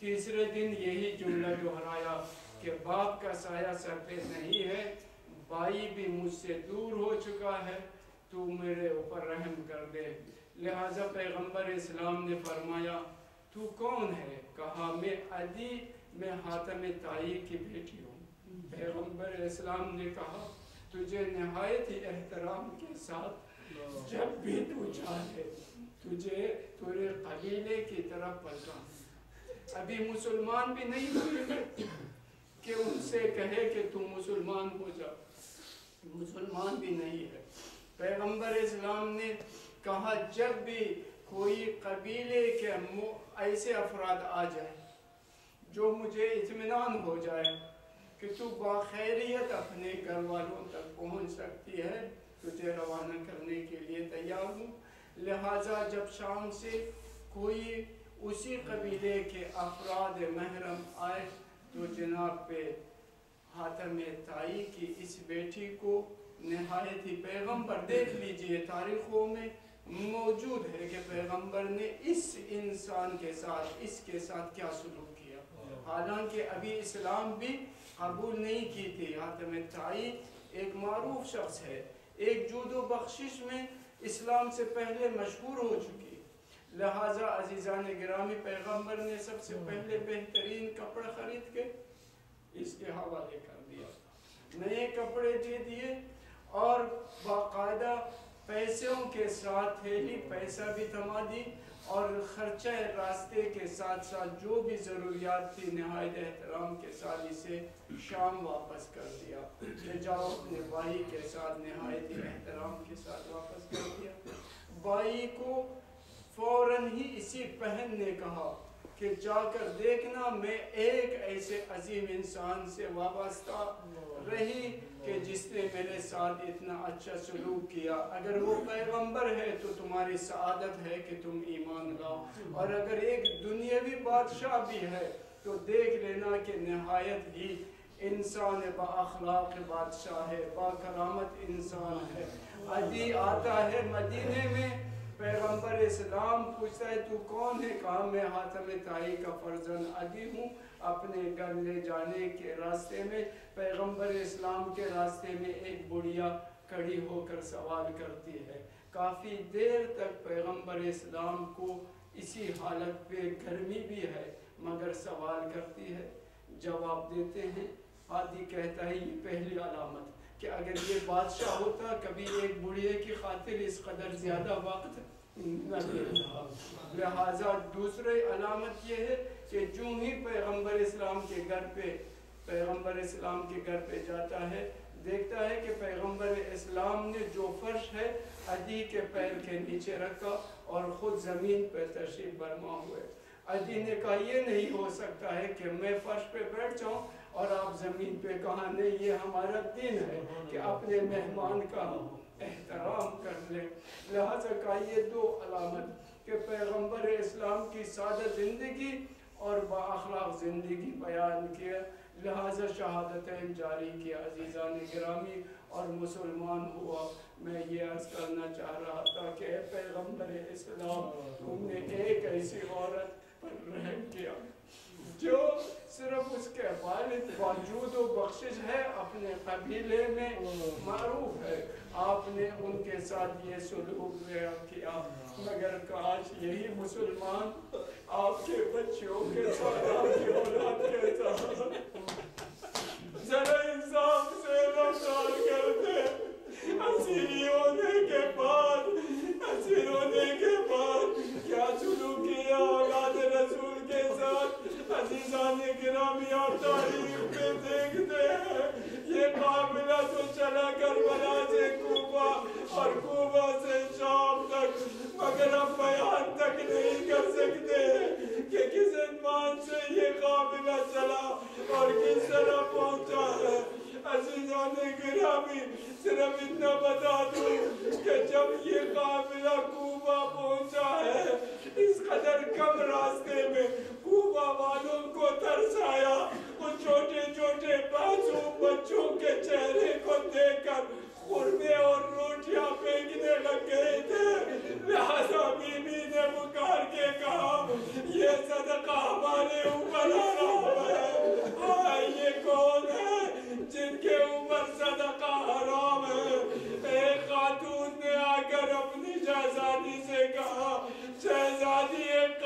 تیسرے دن یہی جملہ دہرایا کہ باپ کا سایہ سر پہ نہیں ہے، بھائی بھی مجھ سے دور ہو چکا ہے، تو میرے اوپر رحم کر دے۔ لہٰذا پیغمبر اسلام نے فرمایا تو کون ہے؟ کہا میں عدی، میں حاتم طائی کی بیٹی ہوں۔ پیغمبر اسلام نے کہا تجھے نہایت ہی احترام کے ساتھ جب بھی تو چاہے تجھے تیرے قبیلے کی طرف پلٹانا۔ ابھی مسلمان بھی نہیں ہوئے کہ ان سے کہے کہ تم مسلمان ہو جا، مسلمان بھی نہیں ہے۔ پیغمبر اسلام نے کہا جب بھی کوئی قبیلے کے ایسے افراد آ جائے جو مجھے اطمینان ہو جائے کہ تو باخیریت اپنے گھر والوں تک پہنچ سکتی ہے، تجھے روانہ کرنے کے لیے تیار ہوں۔ لہٰذا جب شام سے کوئی اسی قبیلے کے افراد محرم آئے تو جناب پہ حاتم طائی کی اس بیٹی کو نہایت ہی پیغمبر، دیکھ لیجئے تاریخوں میں موجود ہے کہ پیغمبر نے اس انسان کے ساتھ، اس کے ساتھ کیا سلوک کیا، حالانکہ ابھی اسلام بھی قبول نہیں کی تھی۔ حاتم طائی ایک معروف شخص ہے، ایک جود و بخشش میں اسلام سے پہلے مشہور ہو چکی، لہٰذا عزیزان گرامی پیغمبر نے سب سے پہلے بہترین کپڑے خرید کے اس کے حوالے کر دیا، نئے کپڑے دے دیے اور باقاعدہ پیسوں کے ساتھ تھیلی پیسہ بھی تھما دی اور خرچہ راستے کے ساتھ ساتھ جو بھی ضروریات تھی نہایت احترام کے ساتھ اسے شام واپس کر دیا کہ جاؤ اپنے بھائی کے ساتھ، نہایت ہی احترام کے ساتھ واپس کر دیا۔ بھائی کو فوراً ہی اسی بہن نے کہا کہ جا کر دیکھنا میں ایک ایسے عظیم انسان سے وابستہ رہی کہ جس نے میرے ساتھ اتنا اچھا سلوک کیا، اگر وہ پیغمبر ہے تو تمہاری سعادت ہے کہ تم ایمان لاؤ، اور اگر ایک دنیاوی بادشاہ بھی ہے تو دیکھ لینا کہ نہایت ہی انسان با اخلاق بادشاہ ہے، با کرامت انسان ہے۔ عدی آتا ہے مدینے میں، پیغمبر اسلام پوچھتا ہے تو کون ہے؟ کہا میں حاتم طائی کا فرزند عدی ہوں۔ اپنے گھر لے جانے کے راستے میں پیغمبر اسلام کے راستے میں ایک بڑھیا کھڑی ہو کر سوال کرتی ہے، کافی دیر تک پیغمبر اسلام کو اسی حالت پہ گرمی بھی ہے مگر سوال کرتی ہے، جواب دیتے ہیں۔ عادی کہتا ہے یہ پہلی علامت کہ اگر یہ بادشاہ ہوتا کبھی ایک بڑھے کی خاطر اس قدر زیادہ وقت نہ دیتا۔ لہٰذا دوسری علامت یہ ہے کہ جو ہی پیغمبر اسلام کے گھر پہ جاتا ہے دیکھتا ہے کہ پیغمبر اسلام نے جو فرش ہے عدی کے پیر کے نیچے رکھا اور خود زمین پہ تشریف فرما ہوئے۔ عدی نے کہا یہ نہیں ہو سکتا ہے کہ میں فرش پہ بیٹھ جاؤں اور آپ زمین پہ، کہا نہیں یہ ہمارا دین ہے کہ اپنے مہمان کا احترام کر لیں۔ لہٰذا کہا یہ دو علامت کہ پیغمبر اسلام کی سادہ زندگی اور با اخلاق زندگی بیان کیا، لہٰذا شہادتین جاری کیا۔ عزیزان گرامی اور مسلمان ہوا، میں یہ عرض کرنا چاہ رہا تھا کہ اے پیغمبر اسلام تم نے ایک ایسی عورت پر رحم کیا جو صرف اس کے والد باوجود و بخشش ہے، اپنے قبیلے میں معروف ہے، آپ نے ان کے ساتھ یہ سلوک کیا، مگر کاش یہی مسلمان آپ کے بچوں کے ساتھ، آپ کی اولاد کے ساتھ ذرا انصاف سے رفتار کرتے۔ اسیر ہونے کے بعد کیا سلوک کیا اولاد رسول کے ساتھ، عزیزان گرامی آپ تاریخ میں دیکھتے ہیں۔ یہ قافلہ تو چلا کربلا سے کوفہ اور کوفہ سے شام تک، مگر ہم بیان تک نہیں کر سکتے کہ کس عنوان سے یہ قافلہ چلا اور کس طرح پہنچا ہے۔ عزیزان گرامی صرف اتنا بتا دوں کہ جب یہ قافلہ کوفہ پہنچا ہے اس قدر کم راستے میں کوفہ والوں کو ترس آیا، وہ چھوٹے چھوٹے معصوم بچوں کے چہرے کو دیکھ کر خورمے اور روٹیاں پھینکنے لگ گئے تھے۔ لہٰذا بی بی نے پکار کے کہا یہ صدقہ ہمارے اوپر شہزادی سے کہا شہزادی ایک